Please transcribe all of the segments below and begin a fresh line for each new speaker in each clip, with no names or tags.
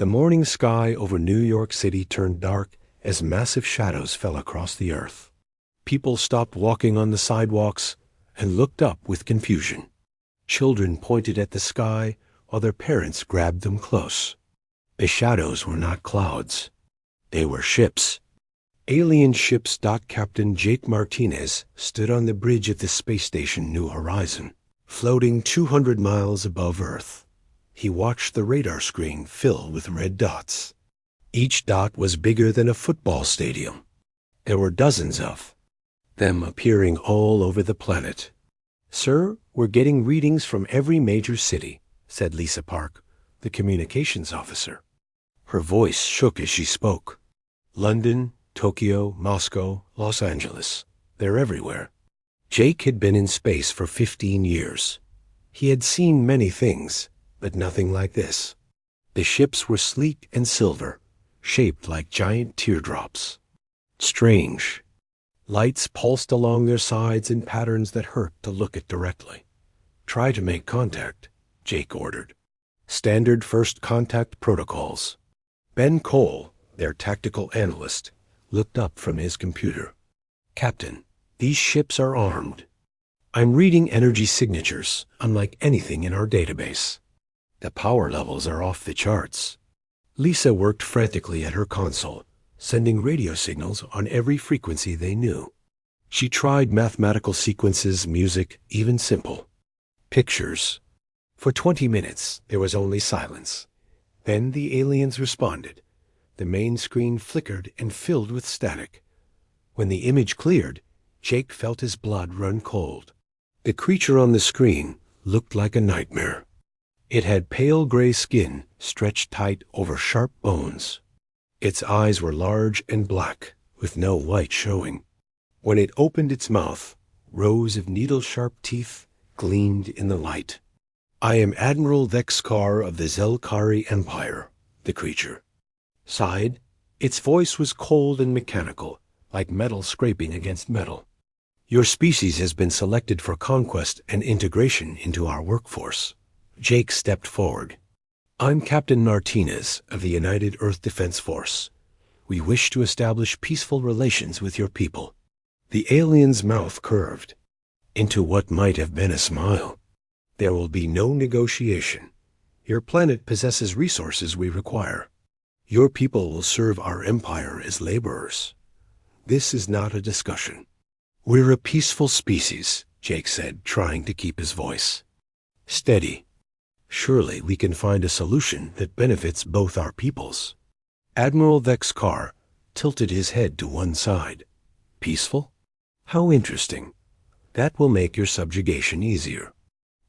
The morning sky over New York City turned dark as massive shadows fell across the earth. People stopped walking on the sidewalks and looked up with confusion. Children pointed at the sky while their parents grabbed them close. The shadows were not clouds. They were ships. Alien ships. Captain Jake Martinez stood on the bridge of the space station New Horizon, floating 200 miles above Earth. He watched the radar screen fill with red dots. Each dot was bigger than a football stadium. There were dozens of them appearing all over the planet. "Sir, we're getting readings from every major city," said Lisa Park, the communications officer. Her voice shook as she spoke. "London, Tokyo, Moscow, Los Angeles. They're everywhere." Jake had been in space for 15 years. He had seen many things, but nothing like this. The ships were sleek and silver, shaped like giant teardrops. Strange. Lights pulsed along their sides in patterns that hurt to look at directly. "Try to make contact," Jake ordered. Standard first contact protocols. Ben Cole, their tactical analyst, looked up from his computer. "Captain, these ships are armed. I'm reading energy signatures, unlike anything in our database. The power levels are off the charts." Lisa worked frantically at her console, sending radio signals on every frequency they knew. She tried mathematical sequences, music, even simple pictures. For 20 minutes, there was only silence. Then the aliens responded. The main screen flickered and filled with static. When the image cleared, Jake felt his blood run cold. The creature on the screen looked like a nightmare. It had pale gray skin stretched tight over sharp bones. Its eyes were large and black, with no white showing. When it opened its mouth, rows of needle-sharp teeth gleamed in the light. "I am Admiral Vexkar of the Zelkari Empire," the creature sighed. Its voice was cold and mechanical, like metal scraping against metal. "Your species has been selected for conquest and integration into our workforce." Jake stepped forward. "I'm Captain Martinez of the United Earth Defense Force. We wish to establish peaceful relations with your people." The alien's mouth curved into what might have been a smile. "There will be no negotiation. Your planet possesses resources we require. Your people will serve our empire as laborers. This is not a discussion." "We're a peaceful species," Jake said, trying to keep his voice steady. "Surely we can find a solution that benefits both our peoples." Admiral Vexkar tilted his head to one side. "Peaceful? How interesting. That will make your subjugation easier."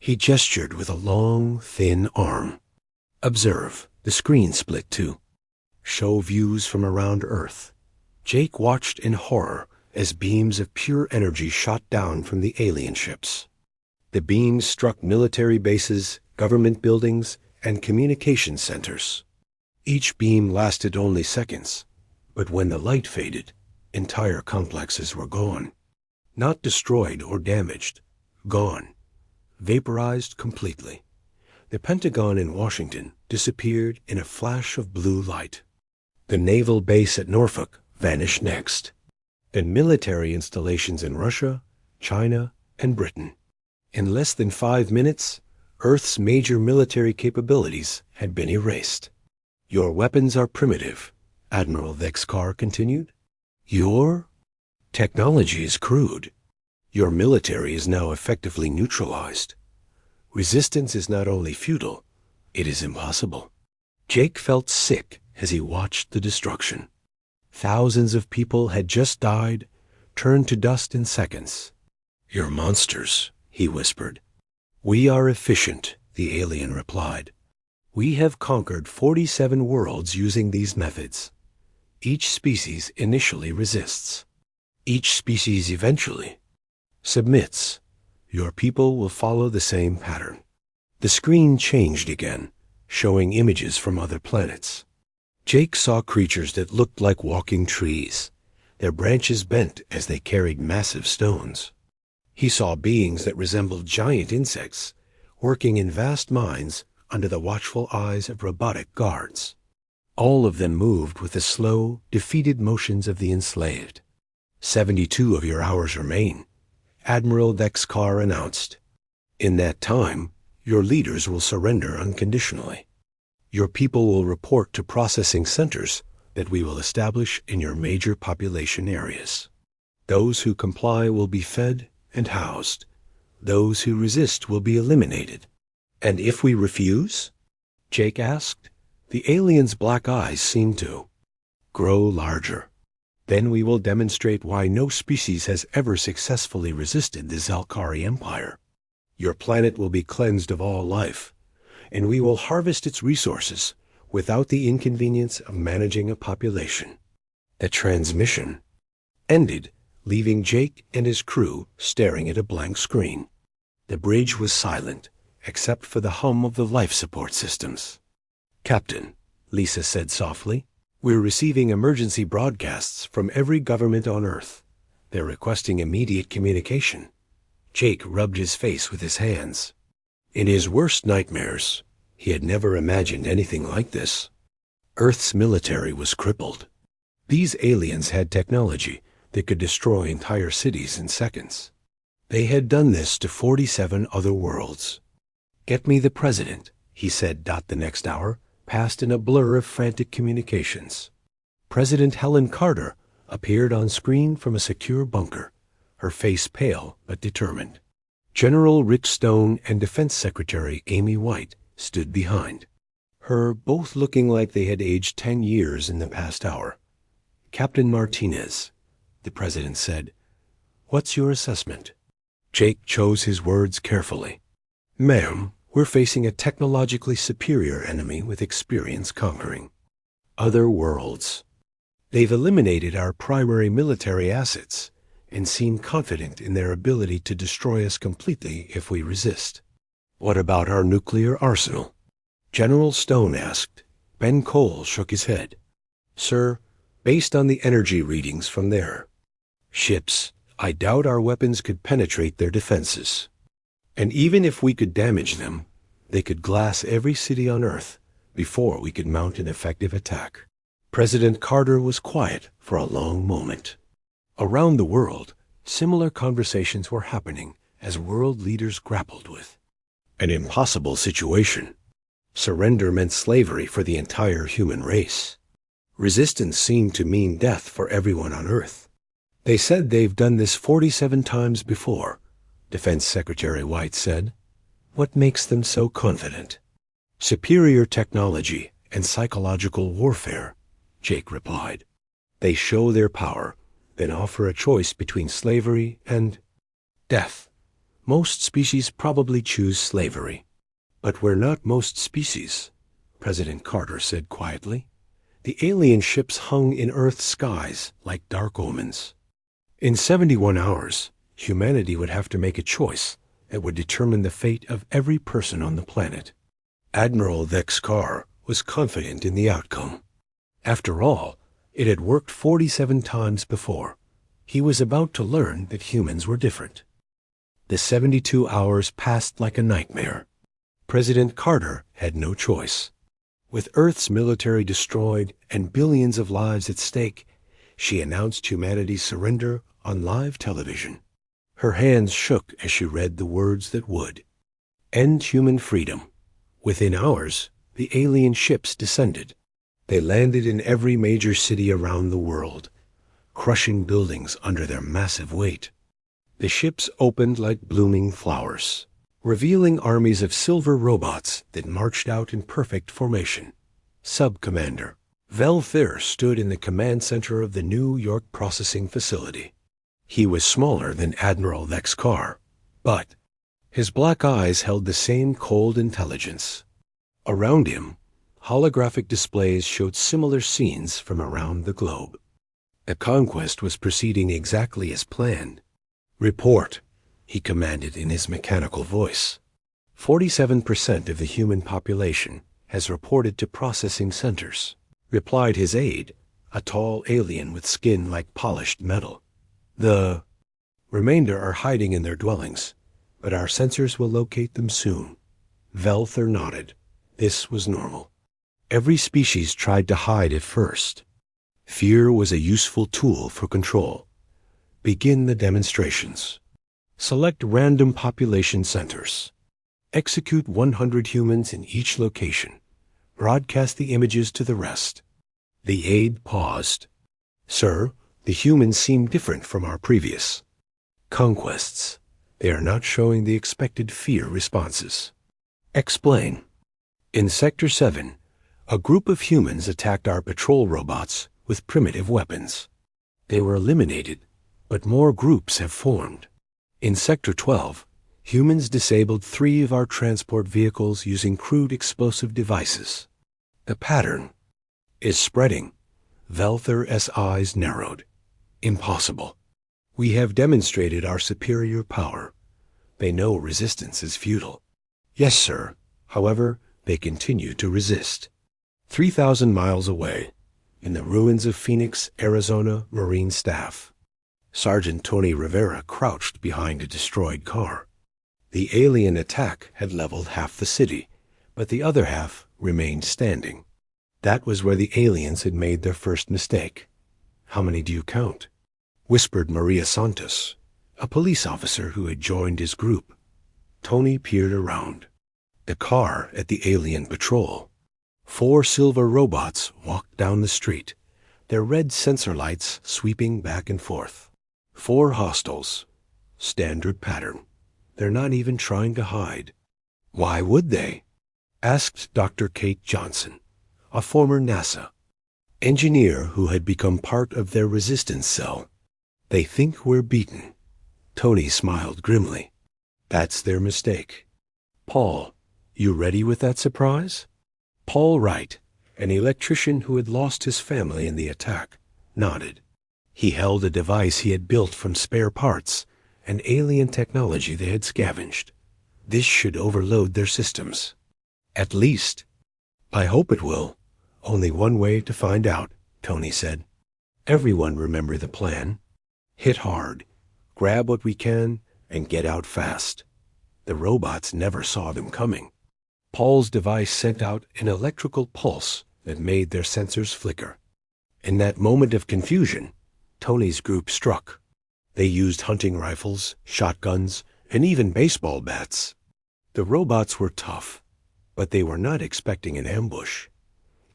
He gestured with a long, thin arm. "Observe, the screen split too. Show views from around Earth." Jake watched in horror as beams of pure energy shot down from the alien ships. The beams struck military bases, government buildings, and communication centers. Each beam lasted only seconds, but when the light faded, entire complexes were gone. Not destroyed or damaged, gone, vaporized completely. The Pentagon in Washington disappeared in a flash of blue light. The naval base at Norfolk vanished next. And military installations in Russia, China, and Britain. In less than 5 minutes, Earth's major military capabilities had been erased. "Your weapons are primitive," Admiral Vexkar continued. "Your technology is crude. Your military is now effectively neutralized. Resistance is not only futile, it is impossible." Jake felt sick as he watched the destruction. Thousands of people had just died, turned to dust in seconds. "You're monsters," he whispered. "We are efficient," the alien replied. "We have conquered 47 worlds using these methods. Each species initially resists. Each species eventually submits. Your people will follow the same pattern." The screen changed again, showing images from other planets. Jake saw creatures that looked like walking trees, their branches bent as they carried massive stones. He saw beings that resembled giant insects, working in vast mines under the watchful eyes of robotic guards. All of them moved with the slow, defeated motions of the enslaved. 72 of your hours remain, Admiral Vexcar announced. In that time, your leaders will surrender unconditionally. Your people will report to processing centers that we will establish in your major population areas. Those who comply will be fed and housed. Those who resist will be eliminated. And if we refuse? Jake asked. The alien's black eyes seemed to grow larger. Then we will demonstrate why no species has ever successfully resisted the Zalkari Empire. Your planet will be cleansed of all life, and we will harvest its resources without the inconvenience of managing a population. The transmission ended, leaving Jake and his crew staring at a blank screen. The bridge was silent, except for the hum of the life support systems. Captain, Lisa said softly, we're receiving emergency broadcasts from every government on Earth. They're requesting immediate communication. Jake rubbed his face with his hands. In his worst nightmares, he had never imagined anything like this. Earth's military was crippled. These aliens had technology that could destroy entire cities in seconds. They had done this to 47 other worlds. Get me the president, he said. The next hour passed in a blur of frantic communications. President Helen Carter appeared on screen from a secure bunker, her face pale but determined. General Rick Stone and Defense Secretary Amy White stood behind her, both looking like they had aged 10 years in the past hour. Captain Martinez, the president said, what's your assessment? Jake chose his words carefully. Ma'am, we're facing a technologically superior enemy with experience conquering other worlds. They've eliminated our primary military assets and seem confident in their ability to destroy us completely if we resist. What about our nuclear arsenal? General Stone asked. Ben Cole shook his head. Sir, based on the energy readings from their ships, I doubt our weapons could penetrate their defenses. And even if we could damage them, they could glass every city on Earth before we could mount an effective attack. President Carter was quiet for a long moment. Around the world, similar conversations were happening as world leaders grappled with an impossible situation. Surrender meant slavery for the entire human race. Resistance seemed to mean death for everyone on Earth. They said they've done this 47 times before, Defense Secretary White said. What makes them so confident? Superior technology and psychological warfare, Jake replied. They show their power, then offer a choice between slavery and death. Most species probably choose slavery. But we're not most species, President Carter said quietly. The alien ships hung in Earth's skies like dark omens. In 71 hours, humanity would have to make a choice that would determine the fate of every person on the planet. Admiral Vexcar was confident in the outcome. After all, it had worked 47 times before. He was about to learn that humans were different. The 72 hours passed like a nightmare. President Carter had no choice. With Earth's military destroyed and billions of lives at stake, she announced humanity's surrender on live television. Her hands shook as she read the words that would end human freedom. Within hours, the alien ships descended. They landed in every major city around the world, crushing buildings under their massive weight. The ships opened like blooming flowers, revealing armies of silver robots that marched out in perfect formation. Sub-Commander Vel Thayer stood in the command center of the New York processing facility. He was smaller than Admiral Vexcar, but his black eyes held the same cold intelligence. Around him, holographic displays showed similar scenes from around the globe. The conquest was proceeding exactly as planned. Report, he commanded in his mechanical voice. 47% of the human population has reported to processing centers, replied his aide, a tall alien with skin like polished metal. The remainder are hiding in their dwellings, but our sensors will locate them soon. Vel Thayer nodded. This was normal. Every species tried to hide at first. Fear was a useful tool for control. Begin the demonstrations. Select random population centers. Execute 100 humans in each location. Broadcast the images to the rest. The aide paused. Sir, the humans seem different from our previous conquests. They are not showing the expected fear responses. Explain. In Sector 7, a group of humans attacked our patrol robots with primitive weapons. They were eliminated, but more groups have formed. In Sector 12, humans disabled 3 of our transport vehicles using crude explosive devices. The pattern is spreading. Velther's eyes narrowed. Impossible. We have demonstrated our superior power. They know resistance is futile. Yes, sir. However, they continue to resist. 3,000 miles away, in the ruins of Phoenix, Arizona Marine Staff, Sergeant Tony Rivera crouched behind a destroyed car. The alien attack had leveled half the city, but the other half remained standing. That was where the aliens had made their first mistake. How many do you count? Whispered Maria Santos, a police officer who had joined his group. Tony peered around. The car at the alien patrol. 4 silver robots walked down the street, their red sensor lights sweeping back and forth. 4 hostiles. Standard pattern. They're not even trying to hide. Why would they? Asked Dr. Kate Johnson, a former NASA engineer who had become part of their resistance cell. They think we're beaten. Tony smiled grimly. That's their mistake. Paul, you ready with that surprise? Paul Wright, an electrician who had lost his family in the attack, nodded. He held a device he had built from spare parts and alien technology they had scavenged. This should overload their systems. At least. I hope it will. Only one way to find out, Tony said. Everyone remember the plan. Hit hard, grab what we can, and get out fast. The robots never saw them coming. Paul's device sent out an electrical pulse that made their sensors flicker. In that moment of confusion, Tony's group struck. They used hunting rifles, shotguns, and even baseball bats. The robots were tough, but they were not expecting an ambush.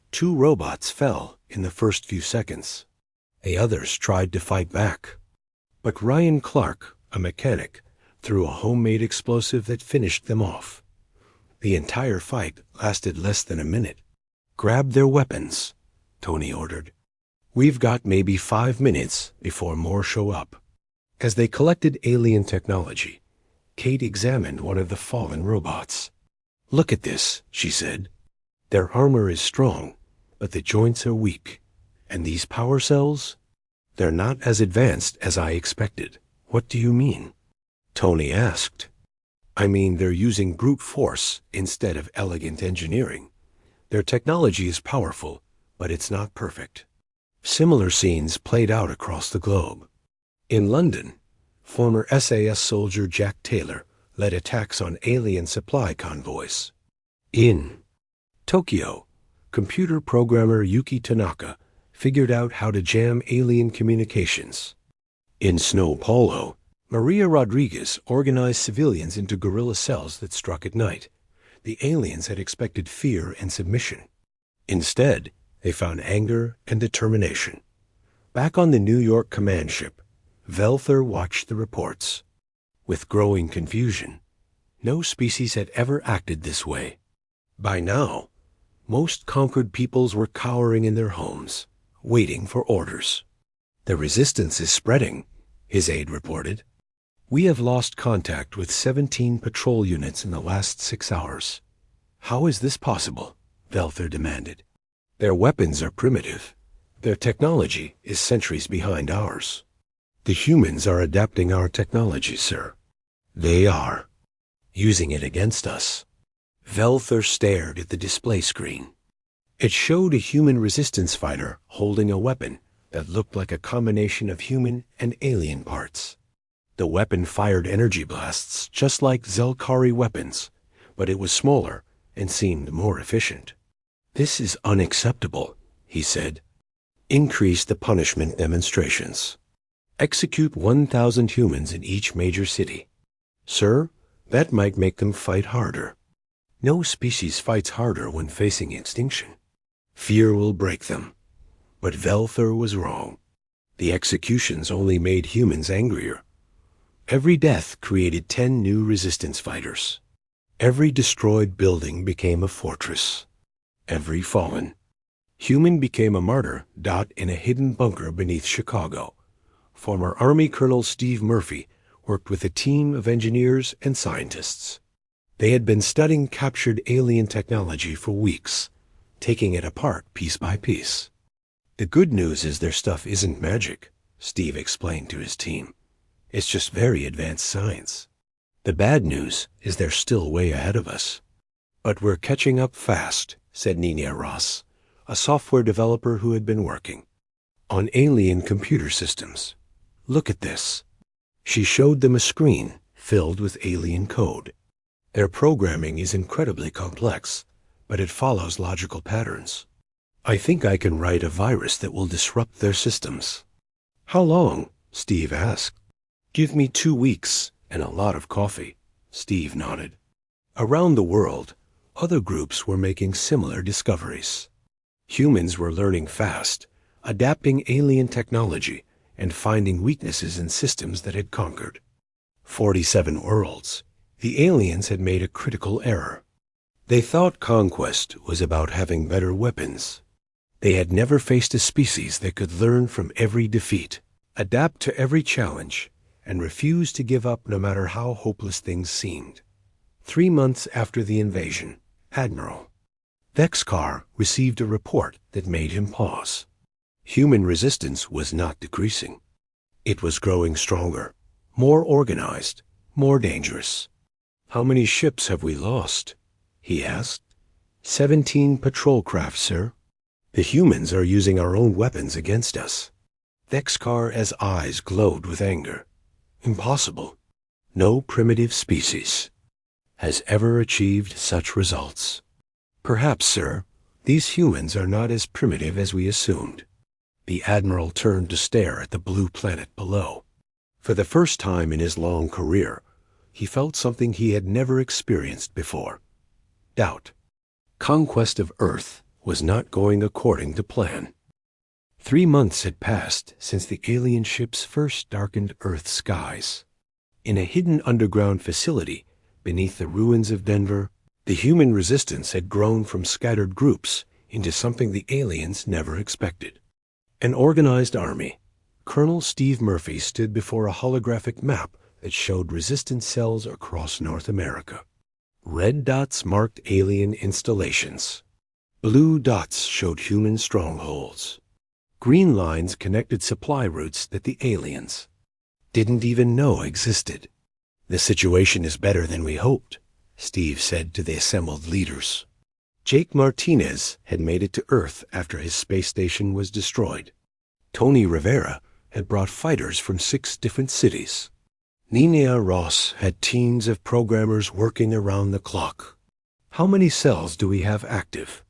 2 robots fell in the first few seconds. The others tried to fight back. But Ryan Clark, a mechanic, threw a homemade explosive that finished them off. The entire fight lasted less than a minute. Grab their weapons, Tony ordered. We've got maybe 5 minutes before more show up. As they collected alien technology, Kate examined one of the fallen robots. Look at this, she said. Their armor is strong, but the joints are weak. And these power cells? They're not as advanced as I expected. What do you mean? Tony asked. I mean, they're using brute force instead of elegant engineering. Their technology is powerful, but it's not perfect. Similar scenes played out across the globe. In London, former SAS soldier Jack Taylor led attacks on alien supply convoys. In Tokyo, computer programmer Yuki Tanaka figured out how to jam alien communications. In Snow Paulo, Maria Rodriguez organized civilians into guerrilla cells that struck at night. The aliens had expected fear and submission. Instead, they found anger and determination. Back on the New York command ship, Velther watched the reports. With growing confusion, no species had ever acted this way. By now, most conquered peoples were cowering in their homes, waiting for orders. The resistance is spreading, his aide reported. We have lost contact with 17 patrol units in the last 6 hours. How is this possible? Velther demanded. Their weapons are primitive. Their technology is centuries behind ours. The humans are adapting our technology, sir. They are. Using it against us. Velther stared at the display screen. It showed a human resistance fighter holding a weapon that looked like a combination of human and alien parts. The weapon fired energy blasts just like Zelkari weapons, but it was smaller and seemed more efficient. "This is unacceptable," he said. "Increase the punishment demonstrations. Execute 1,000 humans in each major city. Sir, that might make them fight harder. No species fights harder when facing extinction. Fear will break them." But Velthur was wrong. The executions only made humans angrier. Every death created 10 new resistance fighters. Every destroyed building became a fortress. Every fallen human became a martyr. In a hidden bunker beneath Chicago, former Army Colonel Steve Murphy worked with a team of engineers and scientists. They had been studying captured alien technology for weeks, taking it apart piece by piece. "The good news is their stuff isn't magic," Steve explained to his team. "It's just very advanced science. The bad news is they're still way ahead of us." "But we're catching up fast," said Nina Ross, a software developer who had been working on alien computer systems. "Look at this." She showed them a screen filled with alien code. "Their programming is incredibly complex, but it follows logical patterns. I think I can write a virus that will disrupt their systems." "How long?" Steve asked. "Give me 2 weeks and a lot of coffee," Steve nodded. Around the world, other groups were making similar discoveries. Humans were learning fast, adapting alien technology, and finding weaknesses in systems that had conquered 47 worlds. The aliens had made a critical error. They thought conquest was about having better weapons. They had never faced a species that could learn from every defeat, adapt to every challenge, and refuse to give up no matter how hopeless things seemed. 3 months after the invasion, Admiral Vexkar received a report that made him pause. Human resistance was not decreasing. It was growing stronger, more organized, more dangerous. "How many ships have we lost?" he asked. 17 patrol craft, sir. The humans are using our own weapons against us." Vexkar's eyes glowed with anger. "Impossible. No primitive species has ever achieved such results." "Perhaps, sir, these humans are not as primitive as we assumed." The Admiral turned to stare at the blue planet below. For the first time in his long career, he felt something he had never experienced before: doubt. Conquest of Earth was not going according to plan. 3 months had passed since the alien ships first darkened Earth's skies. In a hidden underground facility beneath the ruins of Denver, the human resistance had grown from scattered groups into something the aliens never expected. An organized army. Colonel Steve Murphy stood before a holographic map that showed resistance cells across North America. Red dots marked alien installations. Blue dots showed human strongholds. Green lines connected supply routes that the aliens didn't even know existed. "The situation is better than we hoped," Steve said to the assembled leaders. Jake Martinez had made it to Earth after his space station was destroyed. Tony Rivera had brought fighters from 6 different cities. Nina Ross had teams of programmers working around the clock. "How many cells do we have active?"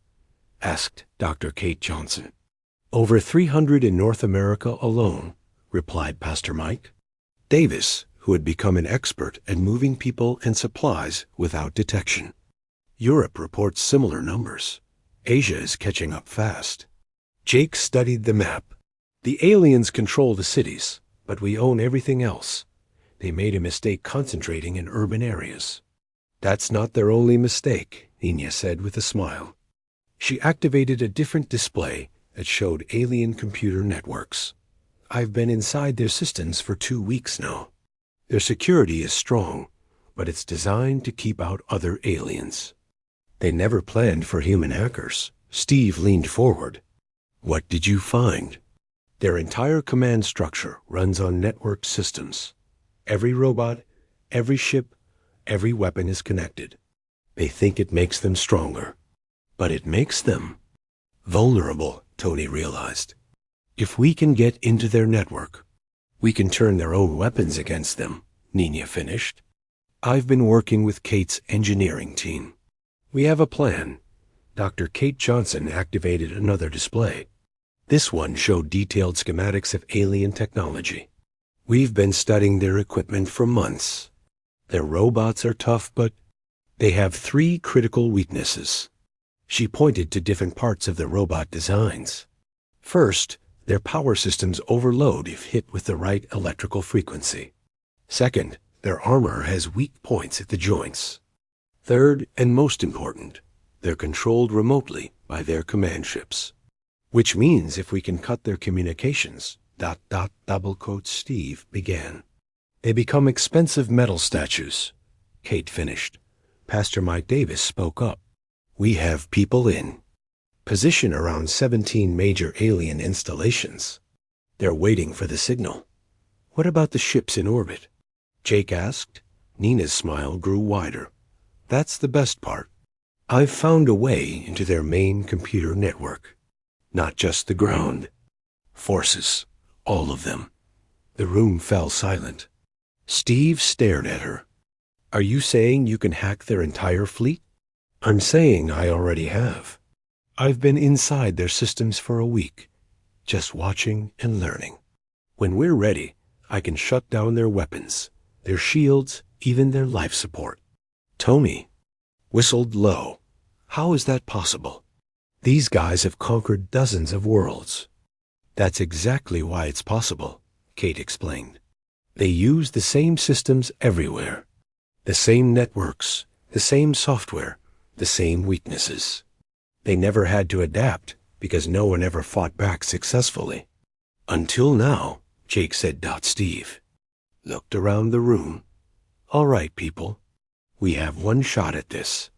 asked Dr. Kate Johnson. "Over 300 in North America alone," replied Pastor Mike Davis, who had become an expert at moving people and supplies without detection. "Europe reports similar numbers. Asia is catching up fast." Jake studied the map. "The aliens control the cities, but we own everything else. They made a mistake concentrating in urban areas." "That's not their only mistake," Nina said with a smile. She activated a different display that showed alien computer networks. "I've been inside their systems for 2 weeks now. Their security is strong, but it's designed to keep out other aliens." "They never planned for human hackers." Steve leaned forward. "What did you find?" "Their entire command structure runs on networked systems. Every robot, every ship, every weapon is connected. They think it makes them stronger, but it makes them vulnerable," Tony realized. "If we can get into their network, we can turn their own weapons against them," Nina finished. "I've been working with Kate's engineering team. We have a plan. Dr. Kate Johnson activated another display. This one showed detailed schematics of alien technology. We've been studying their equipment for months. Their robots are tough, but they have 3 critical weaknesses. She pointed to different parts of the robot designs. First, their power systems overload if hit with the right electrical frequency. Second, their armor has weak points at the joints. Third, and most important, they're controlled remotely by their command ships. Which means if we can cut their communications, Steve began. They become expensive metal statues. Kate finished. Pastor Mike Davis spoke up. We have people in position around 17 major alien installations. They're waiting for the signal. What about the ships in orbit? Jake asked. Nina's smile grew wider. That's the best part. I've found a way into their main computer network. Not just the ground. Forces. All of them. The room fell silent. Steve stared at her. Are you saying you can hack their entire fleet? I'm saying I already have. I've been inside their systems for a week, just watching and learning. When we're ready, I can shut down their weapons, their shields, even their life support. Tony whistled low. How is that possible? These guys have conquered dozens of worlds. That's exactly why it's possible, Kate explained. They use the same systems everywhere. The same networks, the same software, the same weaknesses. They never had to adapt because no one ever fought back successfully. Until now, Jake said. Steve looked around the room. All right, people. We have one shot at this.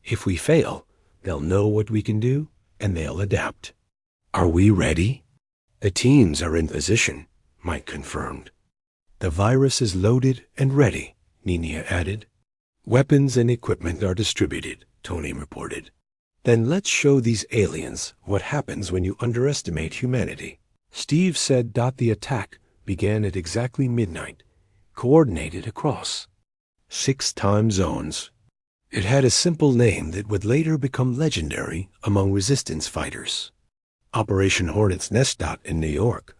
If we fail, they'll know what we can do, and they'll adapt. Are we ready? The teams are in position, Mike confirmed. The virus is loaded and ready, Nina added. Weapons and equipment are distributed, Tony reported. Then let's show these aliens what happens when you underestimate humanity. Steve said. The attack began at exactly midnight, coordinated across 6 time zones. It had a simple name that would later become legendary among resistance fighters. Operation Hornet's Nest. In New York,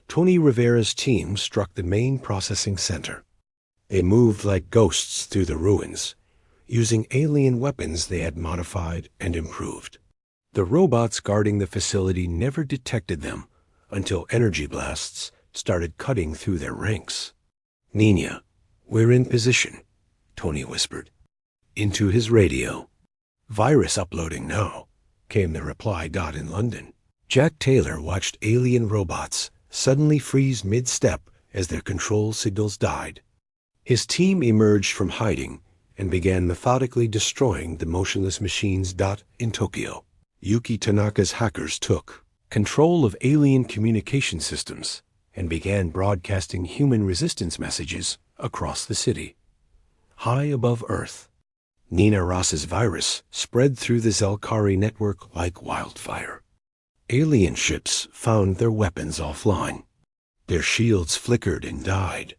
Tony Rivera's team struck the main processing center. They moved like ghosts through the ruins, using alien weapons they had modified and improved. The robots guarding the facility never detected them until energy blasts started cutting through their ranks. Nina, we're in position, Tony whispered into his radio. Virus uploading now, came the reply. In London, Jack Taylor watched alien robots suddenly freeze mid-step as their control signals died. His team emerged from hiding and began methodically destroying the motionless machines. In Tokyo, Yuki Tanaka's hackers took control of alien communication systems and began broadcasting human resistance messages across the city. High above Earth, Nina Ross's virus spread through the Zelkari network like wildfire. Alien ships found their weapons offline. Their shields flickered and died.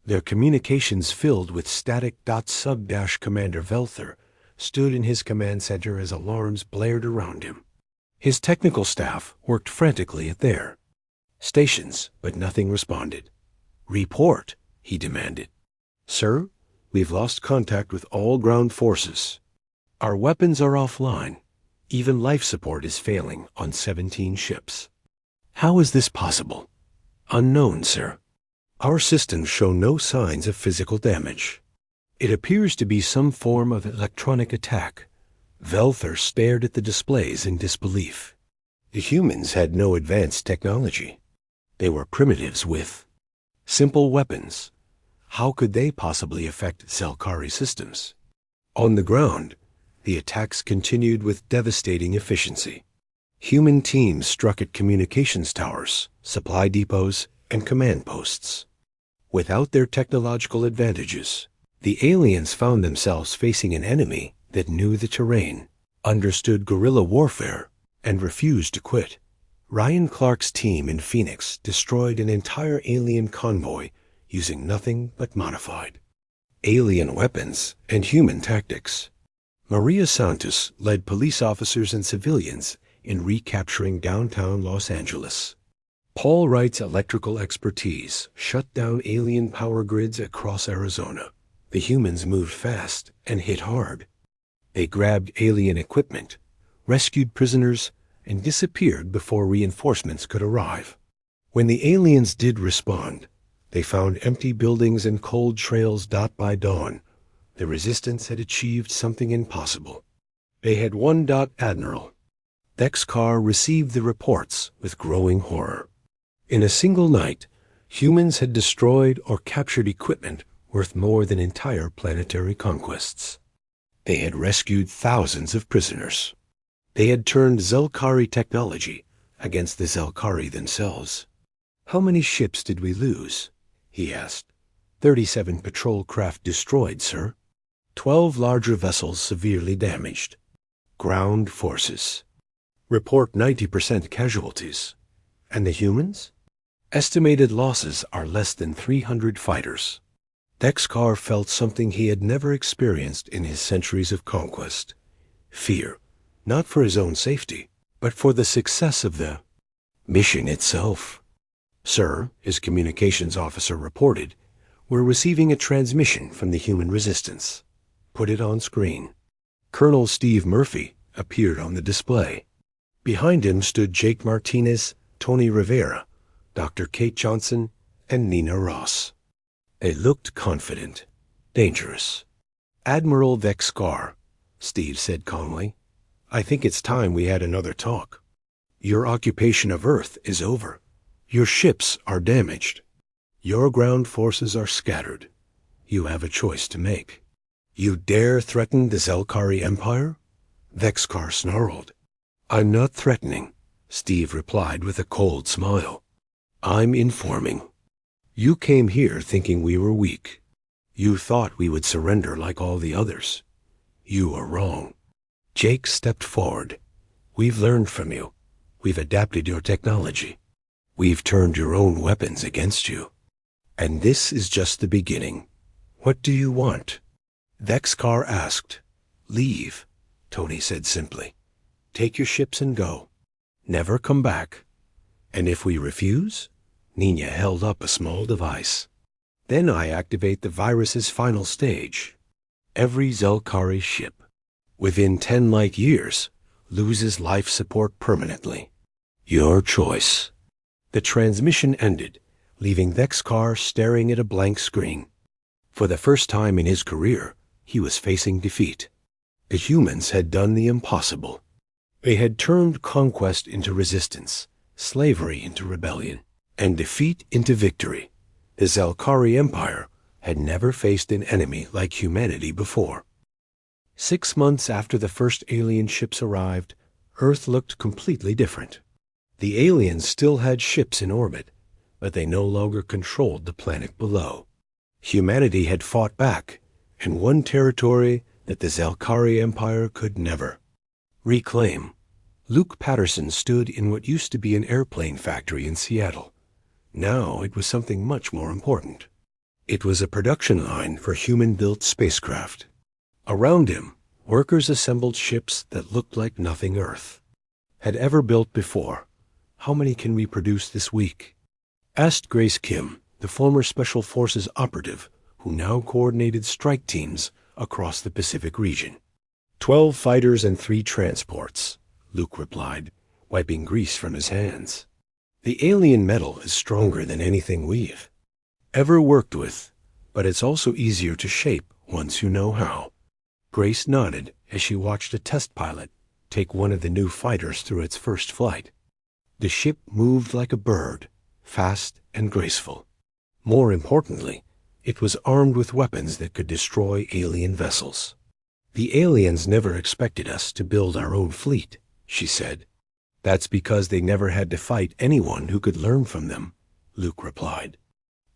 Their communications filled with static. Commander Velther stood in his command center as alarms blared around him. His technical staff worked frantically at their stations, but nothing responded. Report, he demanded. Sir, we've lost contact with all ground forces. Our weapons are offline. Even life support is failing on 17 ships. How is this possible? Unknown, sir. Our systems show no signs of physical damage. It appears to be some form of electronic attack. Velther stared at the displays in disbelief. The humans had no advanced technology. They were primitives with simple weapons. How could they possibly affect Zelkari systems? On the ground, the attacks continued with devastating efficiency. Human teams struck at communications towers, supply depots, and command posts. Without their technological advantages, the aliens found themselves facing an enemy that knew the terrain, understood guerrilla warfare, and refused to quit. Ryan Clark's team in Phoenix destroyed an entire alien convoy using nothing but modified alien weapons and human tactics. Maria Santos led police officers and civilians in recapturing downtown Los Angeles. Paul Wright's electrical expertise shut down alien power grids across Arizona. The humans moved fast and hit hard. They grabbed alien equipment, rescued prisoners, and disappeared before reinforcements could arrive. When the aliens did respond, they found empty buildings and cold trails. By dawn, the resistance had achieved something impossible. They had won. Admiral Dexcar received the reports with growing horror. In a single night, humans had destroyed or captured equipment worth more than entire planetary conquests. They had rescued thousands of prisoners. They had turned Zelkari technology against the Zelkari themselves. "How many ships did we lose?" he asked. 37 patrol craft destroyed, sir. 12 larger vessels severely damaged. Ground forces. Report 90% casualties. And the humans? Estimated losses are less than 300 fighters. Dexcar felt something he had never experienced in his centuries of conquest. Fear, not for his own safety, but for the success of the mission itself. "Sir," his communications officer reported, "we're receiving a transmission from the human resistance." "Put it on screen." Colonel Steve Murphy appeared on the display. Behind him stood Jake Martinez, Tony Rivera, Dr. Kate Johnson, and Nina Ross. They looked confident, dangerous. "Admiral Dexcar," Steve said calmly, "I think it's time we had another talk. Your occupation of Earth is over. Your ships are damaged. Your ground forces are scattered. You have a choice to make. You dare threaten the Zelkari Empire?" Dexcar snarled. "I'm not threatening," Steve replied with a cold smile. "I'm informing. You came here thinking we were weak. You thought we would surrender like all the others. You are wrong." Jake stepped forward. "We've learned from you. We've adapted your technology. We've turned your own weapons against you. And this is just the beginning. What do you want?" Dexcar asked. "Leave," Tony said simply. "Take your ships and go. Never come back. And if we refuse?" Nina held up a small device. "Then I activate the virus's final stage. Every Zelkari ship, within 10 light years, loses life support permanently. Your choice." The transmission ended, leaving Dexcar staring at a blank screen. For the first time in his career, he was facing defeat. The humans had done the impossible. They had turned conquest into resistance, slavery into rebellion, and defeat into victory. The Zelkari Empire had never faced an enemy like humanity before. 6 months after the first alien ships arrived, Earth looked completely different. The aliens still had ships in orbit, but they no longer controlled the planet below. Humanity had fought back and won territory that the Zelkari Empire could never reclaim. Luke Patterson stood in what used to be an airplane factory in Seattle. Now it was something much more important. It was a production line for human-built spacecraft. Around him, workers assembled ships that looked like nothing Earth had ever built before. "How many can we produce this week?" asked Grace Kim, the former Special Forces operative who now coordinated strike teams across the Pacific region. 12 fighters and 3 transports, Luke replied, wiping grease from his hands. "The alien metal is stronger than anything we've ever worked with, but it's also easier to shape once you know how." Grace nodded as she watched a test pilot take one of the new fighters through its first flight. The ship moved like a bird, fast and graceful. More importantly, it was armed with weapons that could destroy alien vessels. "The aliens never expected us to build our own fleet," she said. "That's because they never had to fight anyone who could learn from them," Luke replied.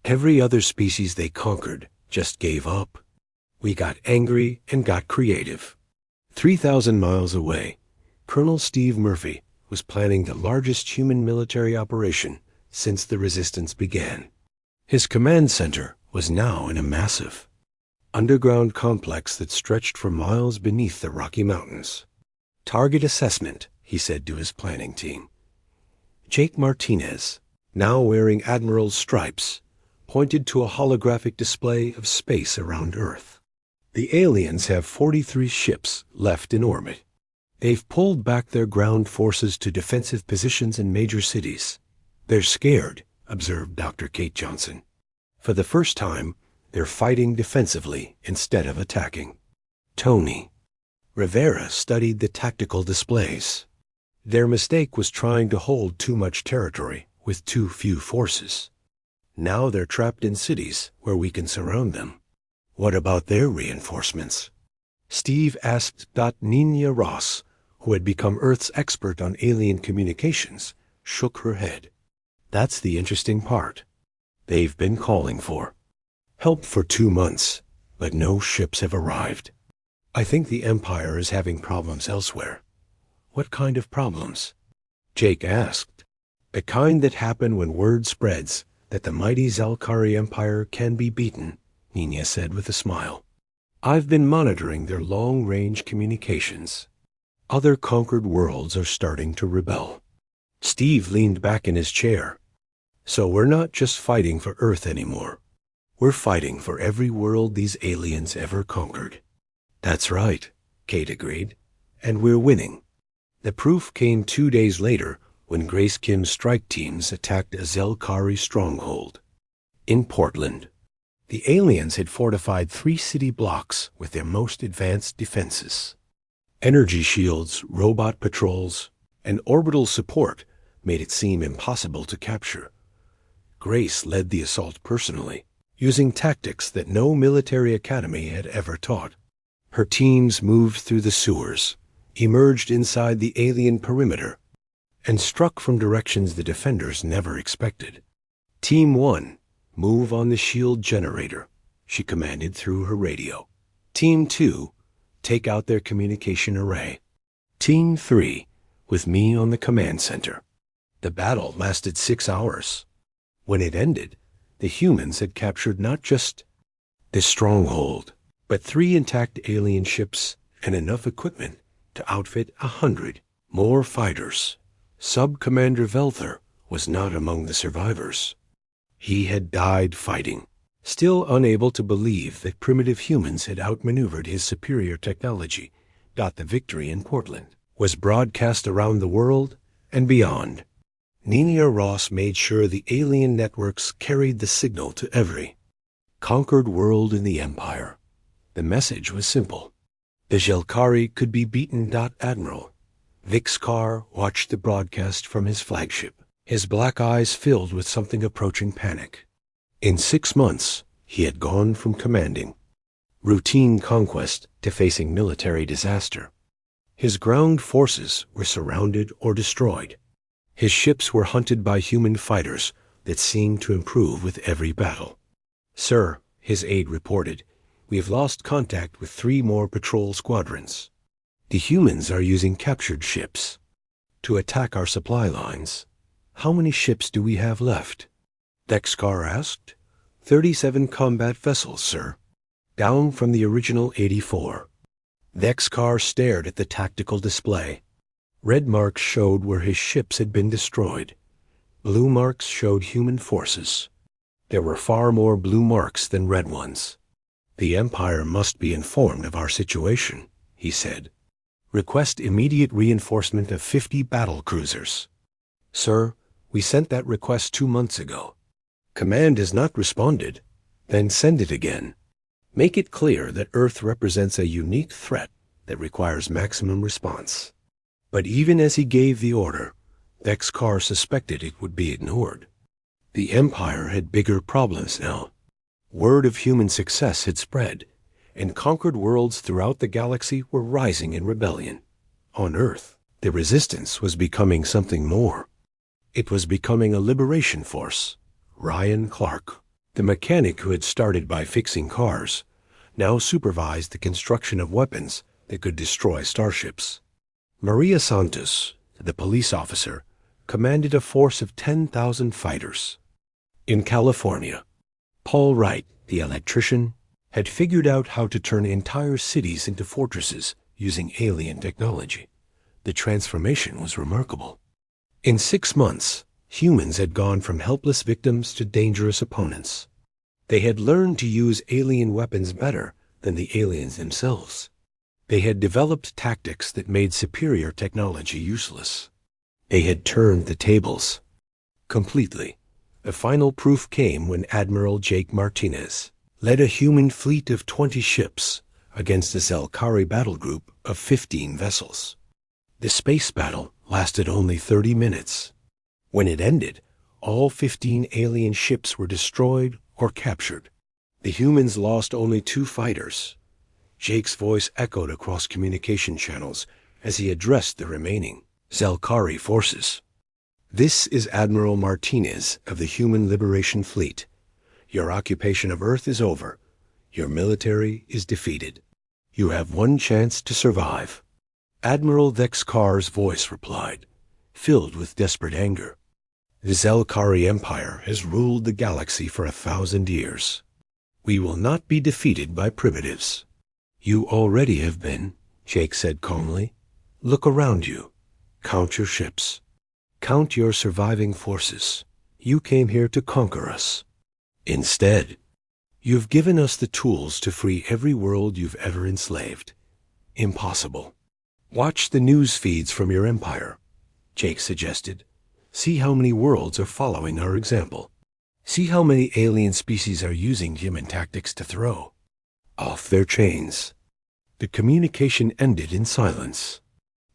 "Every other species they conquered just gave up. We got angry and got creative." 3,000 miles away, Colonel Steve Murphy was planning the largest human military operation since the resistance began. His command center was now in a massive underground complex that stretched for miles beneath the Rocky Mountains. "Target assessment," he said to his planning team. Jake Martinez, now wearing Admiral's stripes, pointed to a holographic display of space around Earth. "The aliens have 43 ships left in orbit. They've pulled back their ground forces to defensive positions in major cities. They're scared," observed Dr. Kate Johnson. "For the first time, they're fighting defensively instead of attacking." Tony Rivera studied the tactical displays. Their mistake was trying to hold too much territory with too few forces. Now they're trapped in cities where we can surround them. What about their reinforcements? Steve asked. Nina Ross, who had become Earth's expert on alien communications, shook her head. "That's the interesting part. They've been calling for help for 2 months, but no ships have arrived. I think the Empire is having problems elsewhere." "What kind of problems?" Jake asked. "The kind that happen when word spreads that the mighty Zalkari Empire can be beaten," Nina said with a smile. "I've been monitoring their long-range communications. Other conquered worlds are starting to rebel." Steve leaned back in his chair. "So we're not just fighting for Earth anymore. We're fighting for every world these aliens ever conquered." "That's right," Kate agreed. "And we're winning." The proof came 2 days later when Grace Kim's strike teams attacked a Zelkari stronghold. In Portland, the aliens had fortified 3 city blocks with their most advanced defenses. Energy shields, robot patrols, and orbital support made it seem impossible to capture. Grace led the assault personally, using tactics that no military academy had ever taught. Her teams moved through the sewers, emerged inside the alien perimeter, and struck from directions the defenders never expected. "Team 1, move on the shield generator," she commanded through her radio. "Team 2, take out their communication array. Team 3, with me on the command center." The battle lasted 6 hours. When it ended, the humans had captured not just the stronghold, but 3 intact alien ships and enough equipment to outfit 100 more fighters. Sub-Commander Velther was not among the survivors. He had died fighting, still unable to believe that primitive humans had outmaneuvered his superior technology. The victory in Portland was broadcast around the world and beyond. Nina Ross made sure the alien networks carried the signal to every conquered world in the Empire. The message was simple. The Zelkari could be beaten. Admiral Vixkar watched the broadcast from his flagship, his black eyes filled with something approaching panic. In 6 months, he had gone from commanding routine conquest to facing military disaster. His ground forces were surrounded or destroyed. His ships were hunted by human fighters that seemed to improve with every battle. "Sir," his aide reported, "we have lost contact with 3 more patrol squadrons. The humans are using captured ships to attack our supply lines. How many ships do we have left?" Dexkar asked. 37 combat vessels, sir. Down from the original 84. Dexkar stared at the tactical display. Red marks showed where his ships had been destroyed. Blue marks showed human forces. There were far more blue marks than red ones. "The Empire must be informed of our situation," he said. "Request immediate reinforcement of 50 battle cruisers." "Sir, we sent that request 2 months ago. Command has not responded. Then send it again. Make it clear that Earth represents a unique threat that requires maximum response." But even as he gave the order, Dexkar suspected it would be ignored. The Empire had bigger problems now. Word of human success had spread, and conquered worlds throughout the galaxy were rising in rebellion. On Earth, the resistance was becoming something more. It was becoming a liberation force. Ryan Clark, the mechanic who had started by fixing cars, now supervised the construction of weapons that could destroy starships. Maria Santos, the police officer, commanded a force of 10,000 fighters. In California, Paul Wright, the electrician, had figured out how to turn entire cities into fortresses using alien technology. The transformation was remarkable. In 6 months, humans had gone from helpless victims to dangerous opponents. They had learned to use alien weapons better than the aliens themselves. They had developed tactics that made superior technology useless. They had turned the tables. Completely. The final proof came when Admiral Jake Martinez led a human fleet of 20 ships against a Zelkari battle group of 15 vessels. The space battle lasted only 30 minutes. When it ended, all 15 alien ships were destroyed or captured. The humans lost only 2 fighters. Jake's voice echoed across communication channels as he addressed the remaining Zelkari forces. "This is Admiral Martinez of the Human Liberation Fleet. Your occupation of Earth is over. Your military is defeated. You have one chance to survive." Admiral Vexkar's voice replied, filled with desperate anger. "The Zelkari Empire has ruled the galaxy for 1,000 years. We will not be defeated by primitives." "You already have been," Jake said calmly. "Look around you. Count your ships. Count your surviving forces. You came here to conquer us. Instead, you've given us the tools to free every world you've ever enslaved. Impossible. Watch the news feeds from your empire," Jake suggested. "See how many worlds are following our example. See how many alien species are using human tactics to throw off their chains." The communication ended in silence.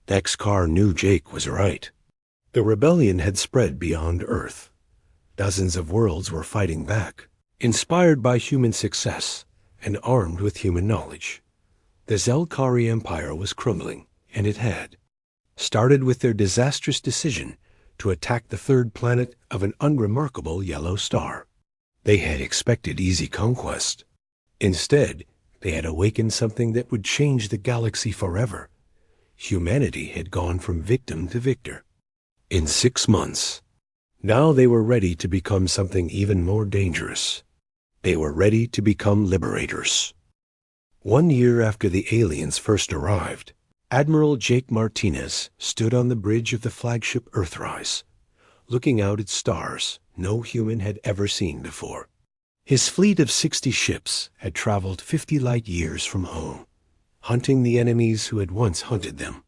Vexkar knew Jake was right. The rebellion had spread beyond Earth. Dozens of worlds were fighting back, inspired by human success and armed with human knowledge. The Zelkari Empire was crumbling, and it had started with their disastrous decision to attack the third planet of an unremarkable yellow star. They had expected easy conquest. Instead, they had awakened something that would change the galaxy forever. Humanity had gone from victim to victor. In 6 months, now they were ready to become something even more dangerous. They were ready to become liberators. 1 year after the aliens first arrived, Admiral Jake Martinez stood on the bridge of the flagship Earthrise, looking out at stars no human had ever seen before. His fleet of 60 ships had traveled 50 light years from home, hunting the enemies who had once hunted them.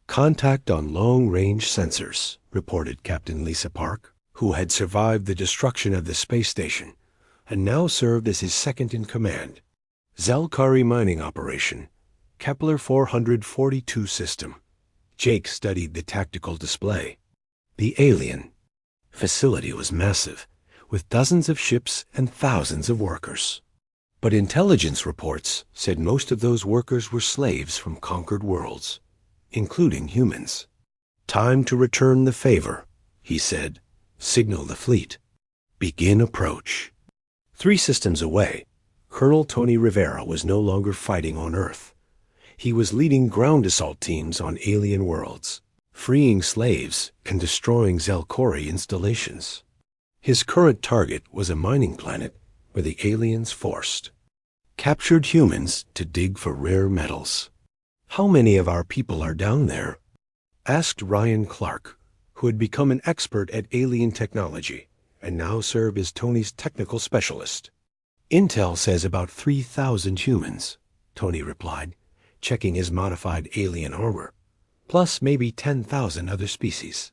"Contact on long-range sensors," reported Captain Lisa Park, who had survived the destruction of the space station and now served as his second-in-command. "Zelkari mining operation, Kepler 442 system." Jake studied the tactical display. The alien facility was massive, with dozens of ships and thousands of workers. But intelligence reports said most of those workers were slaves from conquered worlds, including humans. "Time to return the favor," he said. "Signal the fleet. Begin approach." 3 systems away, Colonel Tony Rivera was no longer fighting on Earth. He was leading ground assault teams on alien worlds, freeing slaves and destroying Zelkori installations. His current target was a mining planet where the aliens forced captured humans to dig for rare metals. "How many of our people are down there?" asked Ryan Clark, who had become an expert at alien technology and now served as Tony's technical specialist. "Intel says about 3,000 humans," Tony replied, checking his modified alien armor, "plus maybe 10,000 other species.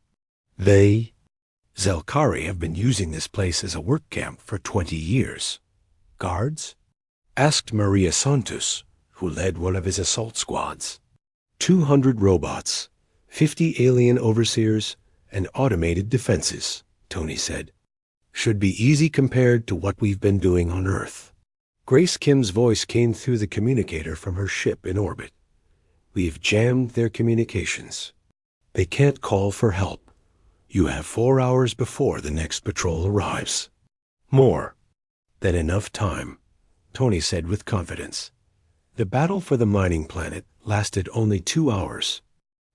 Zelkari have been using this place as a work camp for 20 years. "Guards?" asked Maria Santos, who led one of his assault squads. 200 robots, 50 alien overseers, and automated defenses, Tony said. "Should be easy compared to what we've been doing on Earth." Grace Kim's voice came through the communicator from her ship in orbit. "We've jammed their communications. They can't call for help. You have 4 hours before the next patrol arrives." "More than enough time," Tony said with confidence. The battle for the mining planet lasted only 2 hours.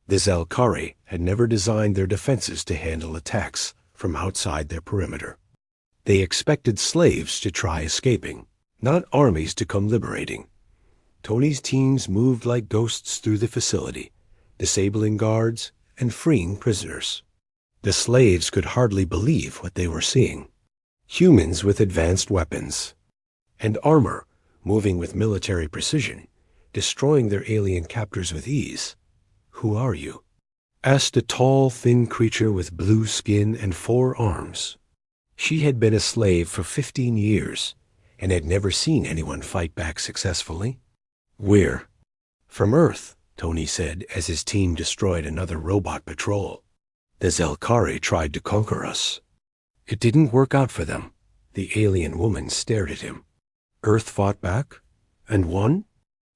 The Zelkari had never designed their defenses to handle attacks from outside their perimeter. They expected slaves to try escaping, not armies to come liberating. Tony's teams moved like ghosts through the facility, disabling guards and freeing prisoners. The slaves could hardly believe what they were seeing. Humans with advanced weapons and armor, moving with military precision, destroying their alien captors with ease. "Who are you?" asked a tall, thin creature with blue skin and 4 arms. She had been a slave for 15 years and had never seen anyone fight back successfully. "We're from Earth," Tony said as his team destroyed another robot patrol. "The Zelkari tried to conquer us. It didn't work out for them." The alien woman stared at him. "Earth fought back? And won?"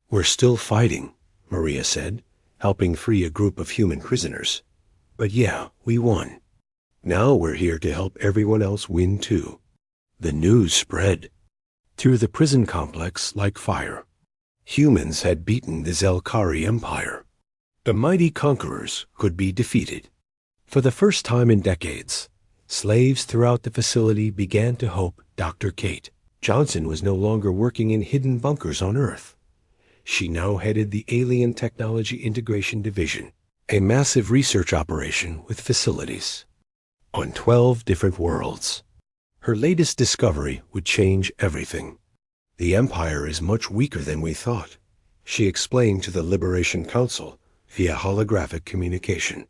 "We're still fighting," Maria said, helping free a group of human prisoners. "But yeah, we won. Now we're here to help everyone else win too." The news spread through the prison complex like fire. Humans had beaten the Zelkari Empire. The mighty conquerors could be defeated. For the first time in decades, slaves throughout the facility began to hope Dr. Kate Johnson was no longer working in hidden bunkers on Earth. She now headed the Alien Technology Integration Division, a massive research operation with facilities on 12 different worlds. Her latest discovery would change everything. "The Empire is much weaker than we thought," she explained to the Liberation Council via holographic communication.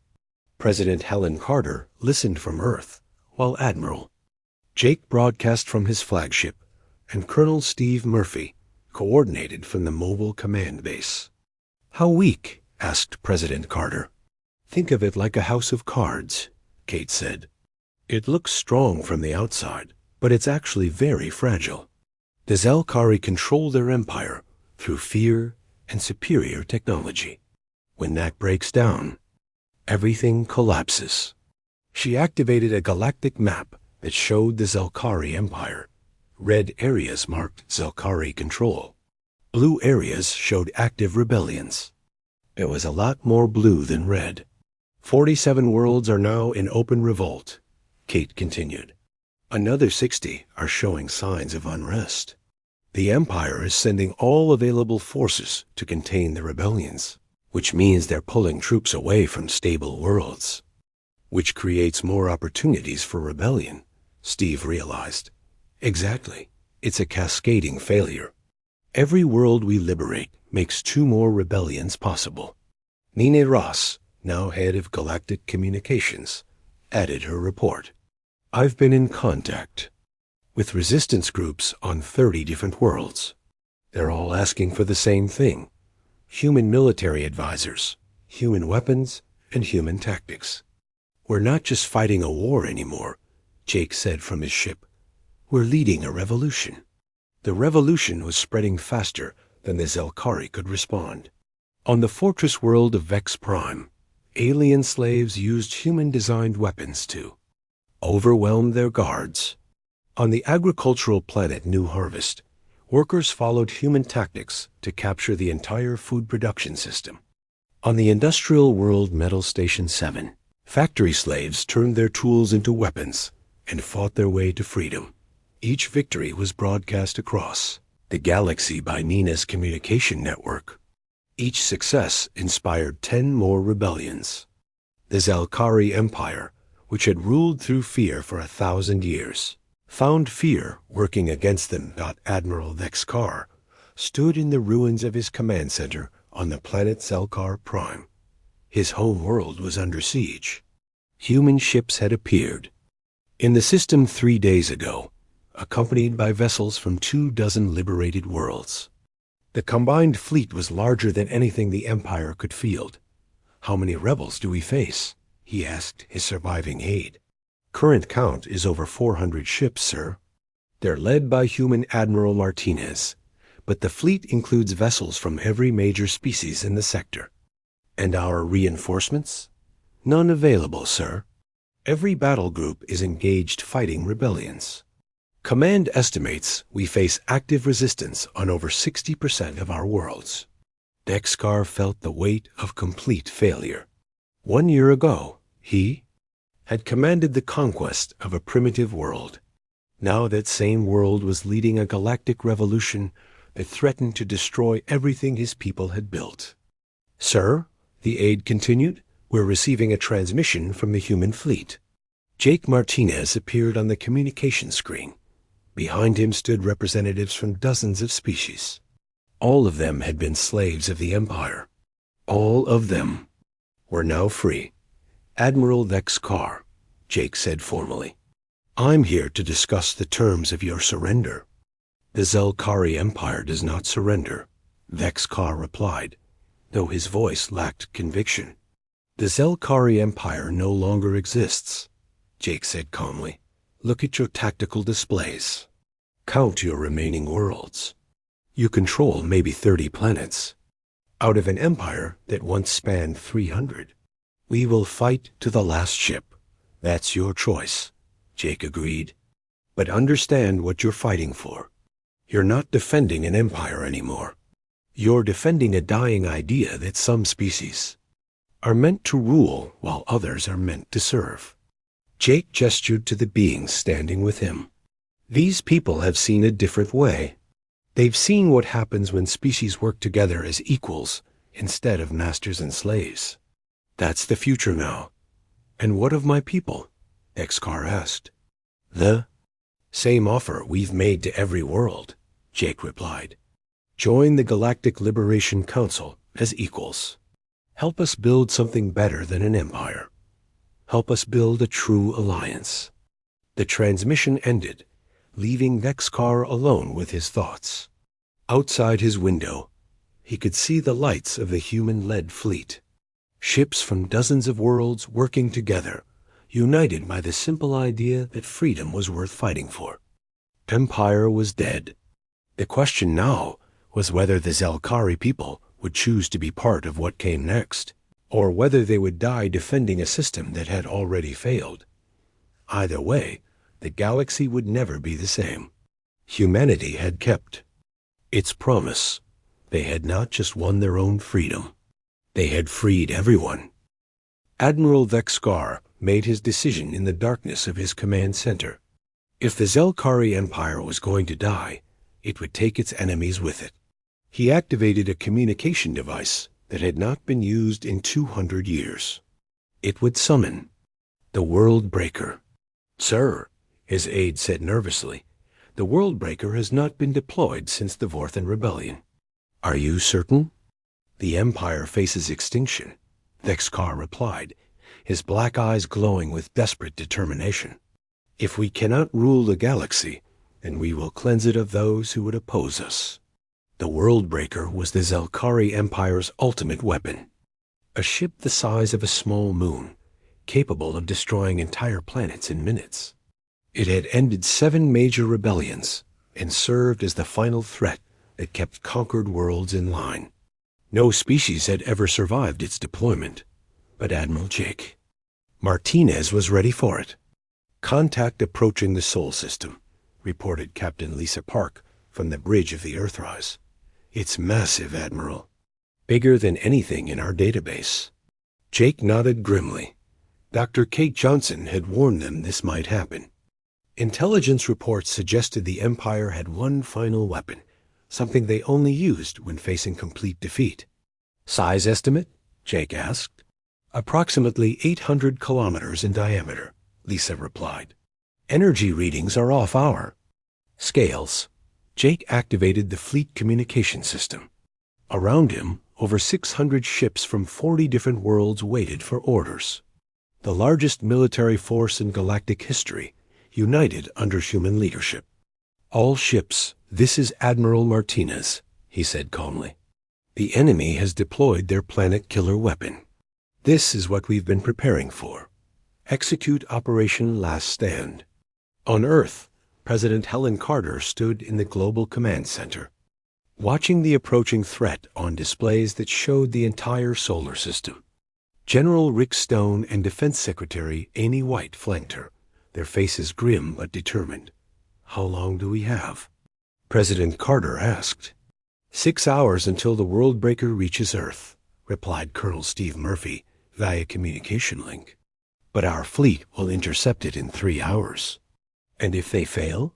President Helen Carter listened from Earth, while Admiral Jake broadcast from his flagship, and Colonel Steve Murphy coordinated from the mobile command base. "How weak?" asked President Carter. "Think of it like a house of cards," Kate said. "It looks strong from the outside, but it's actually very fragile. The Zelkari control their empire through fear and superior technology. When that breaks down, everything collapses." She activated a galactic map that showed the Zelkari Empire. Red areas marked Zelkari control. Blue areas showed active rebellions. It was a lot more blue than red. 47 worlds are now in open revolt, Kate continued. Another 60 are showing signs of unrest. The Empire is sending all available forces to contain the rebellions, which means they're pulling troops away from stable worlds, which creates more opportunities for rebellion, Steve realized. Exactly. It's a cascading failure. Every world we liberate makes 2 more rebellions possible. Nina Ross, now head of Galactic Communications, added her report. "I've been in contact with resistance groups on 30 different worlds. They're all asking for the same thing: human military advisors, human weapons, and human tactics. We're not just fighting a war anymore," Jake said from his ship. "We're leading a revolution." The revolution was spreading faster than the Zelkari could respond. On the fortress world of Vex Prime, alien slaves used human-designed weapons to overwhelm their guards. On the agricultural planet New Harvest, workers followed human tactics to capture the entire food production system. On the industrial world Metal Station 7, factory slaves turned their tools into weapons and fought their way to freedom. Each victory was broadcast across the galaxy by Nina's communication network. Each success inspired 10 more rebellions. The Zelkari Empire, which had ruled through fear for 1,000 years, found fear working against them. Admiral Vexkar stood in the ruins of his command center on the planet Zelkar Prime. His home world was under siege. Human ships had appeared in the system 3 days ago, accompanied by vessels from 24 liberated worlds. The combined fleet was larger than anything the Empire could field. "How many rebels do we face?" he asked his surviving aide. "Current count is over 400 ships, sir. They're led by human Admiral Martinez, but the fleet includes vessels from every major species in the sector." "And our reinforcements?" "None available, sir. Every battle group is engaged fighting rebellions. Command estimates we face active resistance on over 60% of our worlds." Dexkar felt the weight of complete failure. 1 year ago, he had commanded the conquest of a primitive world. Now that same world was leading a galactic revolution that threatened to destroy everything his people had built. "Sir," the aide continued, "we're receiving a transmission from the human fleet." Jake Martinez appeared on the communication screen. Behind him stood representatives from dozens of species. All of them had been slaves of the Empire. All of them were now free. "Admiral Vex Carr," Jake said formally, "I'm here to discuss the terms of your surrender." "The Zelkari Empire does not surrender," Vex Carr replied, though his voice lacked conviction. "The Zelkari Empire no longer exists," Jake said calmly. "Look at your tactical displays. Count your remaining worlds. You control maybe 30 planets, out of an empire that once spanned 300. We will fight to the last ship. That's your choice," Jake agreed. "But understand what you're fighting for. You're not defending an empire anymore. You're defending a dying idea that some species are meant to rule while others are meant to serve." Jake gestured to the beings standing with him. "These people have seen a different way. They've seen what happens when species work together as equals instead of masters and slaves. That's the future now." "And what of my people?" Excar asked. "The same offer we've made to every world," Jake replied. "Join the Galactic Liberation Council as equals. Help us build something better than an empire. Help us build a true alliance." The transmission ended, leaving Vexcar alone with his thoughts. Outside his window, he could see the lights of the human-led fleet. Ships from dozens of worlds working together, united by the simple idea that freedom was worth fighting for. Empire was dead. The question now was whether the Zelkari people would choose to be part of what came next, or whether they would die defending a system that had already failed. Either way, the galaxy would never be the same. Humanity had kept its promise. They had not just won their own freedom. They had freed everyone. Admiral Vexcar made his decision in the darkness of his command center. If the Zelkari Empire was going to die, it would take its enemies with it. He activated a communication device that had not been used in 200 years. It would summon the World Breaker. "Sir," his aide said nervously, "the World Breaker has not been deployed since the Vorthan Rebellion." "Are you certain?" "The Empire faces extinction," Vexcar replied, his black eyes glowing with desperate determination. "If we cannot rule the galaxy, then we will cleanse it of those who would oppose us." The World Breaker was the Zelkari Empire's ultimate weapon. A ship the size of a small moon, capable of destroying entire planets in minutes. It had ended 7 major rebellions and served as the final threat that kept conquered worlds in line. No species had ever survived its deployment, but Admiral Jake Martinez was ready for it. "Contact approaching the Sol system," reported Captain Lisa Park from the bridge of the Earthrise. "It's massive, Admiral. Bigger than anything in our database." Jake nodded grimly. Dr. Kate Johnson had warned them this might happen. Intelligence reports suggested the Empire had one final weapon, something they only used when facing complete defeat. "Size estimate?" Jake asked. "Approximately 800 kilometers in diameter," Lisa replied. "Energy readings are off our scales." Jake activated the fleet communication system. Around him, over 600 ships from 40 different worlds waited for orders. The largest military force in galactic history, united under human leadership. "All ships, this is Admiral Martinez," he said calmly. "The enemy has deployed their planet killer weapon. This is what we've been preparing for. Execute Operation Last Stand." On Earth, President Helen Carter stood in the Global Command Center, watching the approaching threat on displays that showed the entire solar system. General Rick Stone and Defense Secretary Amy White flanked her, their faces grim but determined. "How long do we have?" President Carter asked. 6 hours until the World Breaker reaches Earth," replied Colonel Steve Murphy via communication link. "But our fleet will intercept it in 3 hours." And if they fail?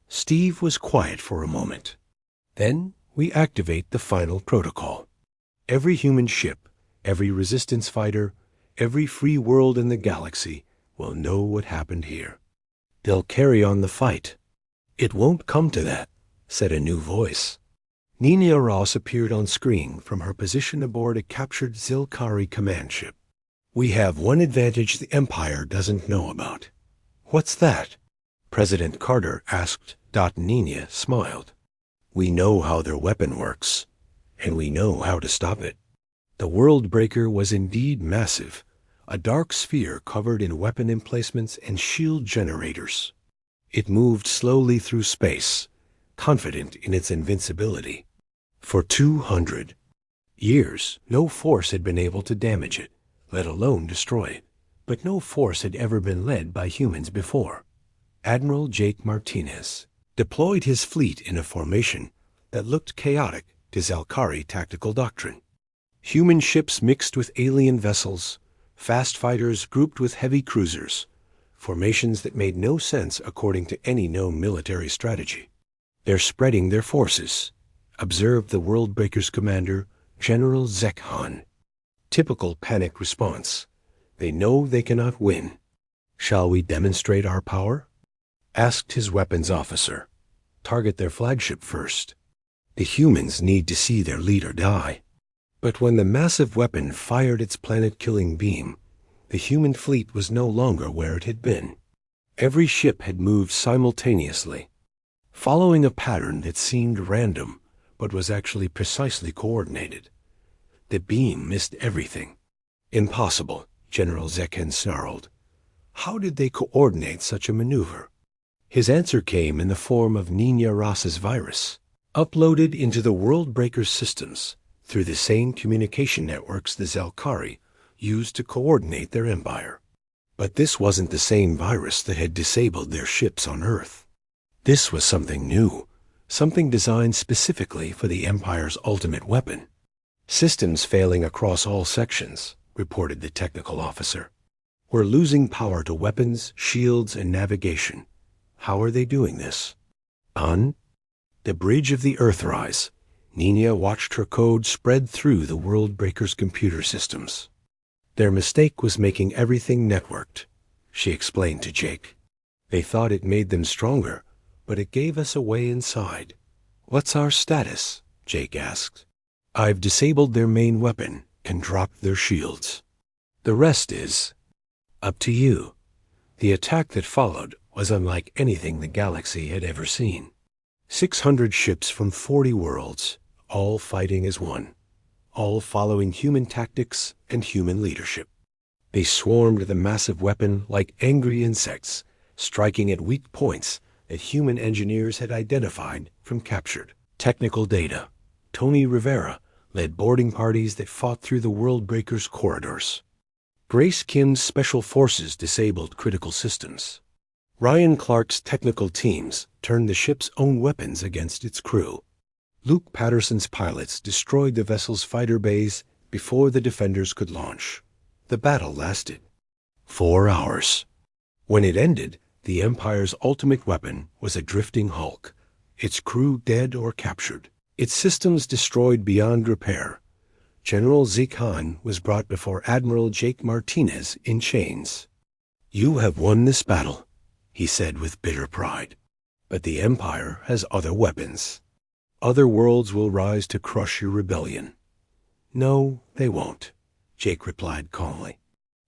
Steve was quiet for a moment. Then we activate the final protocol. Every human ship, every resistance fighter, every free world in the galaxy will know what happened here. They'll carry on the fight. It won't come to that, said a new voice. Nina Ross appeared on screen from her position aboard a captured Zilkari command ship. We have one advantage the Empire doesn't know about. What's that? President Carter asked. Nina smiled. We know how their weapon works, and we know how to stop it. The World Breaker was indeed massive, a dark sphere covered in weapon emplacements and shield generators. It moved slowly through space, confident in its invincibility. For 200 years, no force had been able to damage it, let alone destroy it. But no force had ever been led by humans before. Admiral Jake Martinez deployed his fleet in a formation that looked chaotic to Zalkari tactical doctrine. Human ships mixed with alien vessels, fast fighters grouped with heavy cruisers, formations that made no sense according to any known military strategy. They're spreading their forces, observed the World Breaker's commander, General Zekhan. Typical panic response. They know they cannot win. Shall we demonstrate our power? Asked his weapons officer. Target their flagship first. The humans need to see their leader die. But when the massive weapon fired its planet-killing beam, the human fleet was no longer where it had been. Every ship had moved simultaneously, following a pattern that seemed random, but was actually precisely coordinated. The beam missed everything. Impossible, General Zekhan snarled. How did they coordinate such a maneuver? His answer came in the form of Nina Ross's virus, uploaded into the World Breaker's systems through the same communication networks the Zalkari used to coordinate their empire. But this wasn't the same virus that had disabled their ships on Earth. This was something new, something designed specifically for the Empire's ultimate weapon. Systems failing across all sections, reported the technical officer. We're losing power to weapons, shields, and navigation. How are they doing this? On the bridge of the Earthrise, Nina watched her code spread through the World Breaker's computer systems. Their mistake was making everything networked, she explained to Jake. They thought it made them stronger, but it gave us a way inside. What's our status? Jake asked. I've disabled their main weapon and dropped their shields. The rest is up to you. The attack that followed was unlike anything the galaxy had ever seen. 600 ships from 40 worlds, all fighting as one, all following human tactics and human leadership. They swarmed the massive weapon like angry insects, striking at weak points that human engineers had identified from captured technical data. Tony Rivera led boarding parties that fought through the World Breaker's corridors. Grace Kim's special forces disabled critical systems. Ryan Clark's technical teams turned the ship's own weapons against its crew. Luke Patterson's pilots destroyed the vessel's fighter bays before the defenders could launch. The battle lasted 4 hours. When it ended, the Empire's ultimate weapon was a drifting hulk, its crew dead or captured, its systems destroyed beyond repair. General Zekhan was brought before Admiral Jake Martinez in chains. You have won this battle, he said with bitter pride. But the Empire has other weapons. Other worlds will rise to crush your rebellion. No, they won't, Jake replied calmly.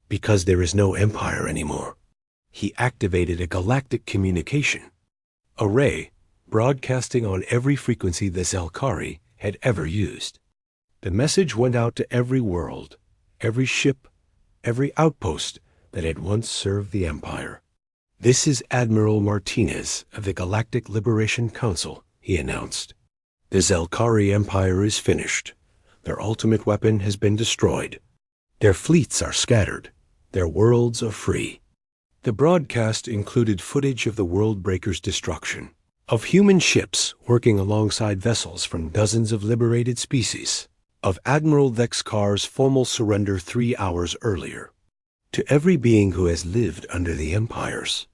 Because there is no Empire anymore. He activated a galactic communication array broadcasting on every frequency the Zalkari had ever used. The message went out to every world, every ship, every outpost that had once served the Empire. This is Admiral Martinez of the Galactic Liberation Council, he announced. The Zalkari Empire is finished. Their ultimate weapon has been destroyed. Their fleets are scattered. Their worlds are free. The broadcast included footage of the World Breaker's destruction, of human ships working alongside vessels from dozens of liberated species, of Admiral Vexcar's formal surrender 3 hours earlier. To every being who has lived under the empires,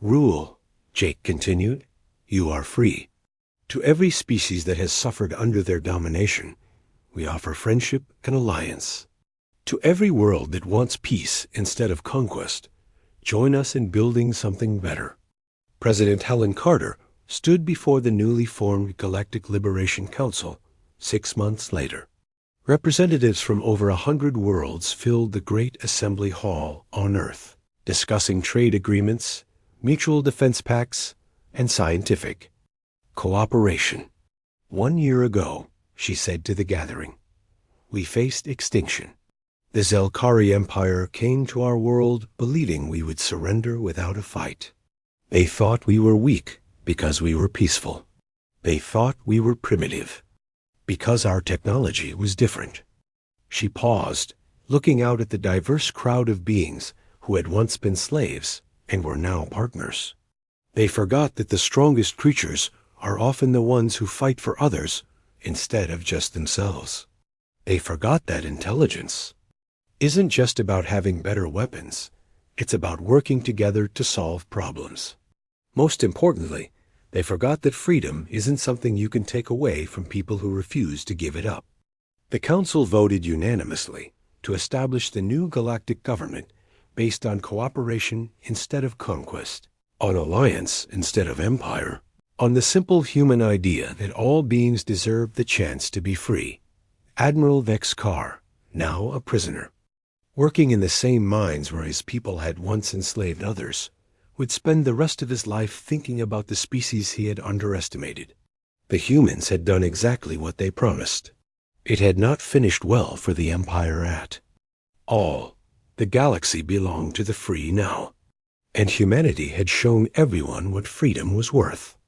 rule Jake continued. You are free. To every species that has suffered under their domination, we offer friendship and alliance. To every world that wants peace instead of conquest, join us in building something better. President Helen Carter stood before the newly formed Galactic Liberation Council 6 months later. Representatives from over 100 worlds filled the Great Assembly Hall on Earth, discussing trade agreements, mutual defense pacts, and scientific cooperation. 1 year ago, she said to the gathering, we faced extinction. The Zelkari Empire came to our world believing we would surrender without a fight. They thought we were weak because we were peaceful. They thought we were primitive because our technology was different. She paused, looking out at the diverse crowd of beings who had once been slaves and were now partners. They forgot that the strongest creatures are often the ones who fight for others instead of just themselves. They forgot that intelligence isn't just about having better weapons. It's about working together to solve problems. Most importantly, they forgot that freedom isn't something you can take away from people who refuse to give it up. The Council voted unanimously to establish the new galactic government based on cooperation instead of conquest, on alliance instead of empire, on the simple human idea that all beings deserve the chance to be free. Admiral Vex Carr, now a prisoner, working in the same mines where his people had once enslaved others, would spend the rest of his life thinking about the species he had underestimated. The humans had done exactly what they promised. It had not finished well for the Empire at all. The galaxy belonged to the free now, and humanity had shown everyone what freedom was worth.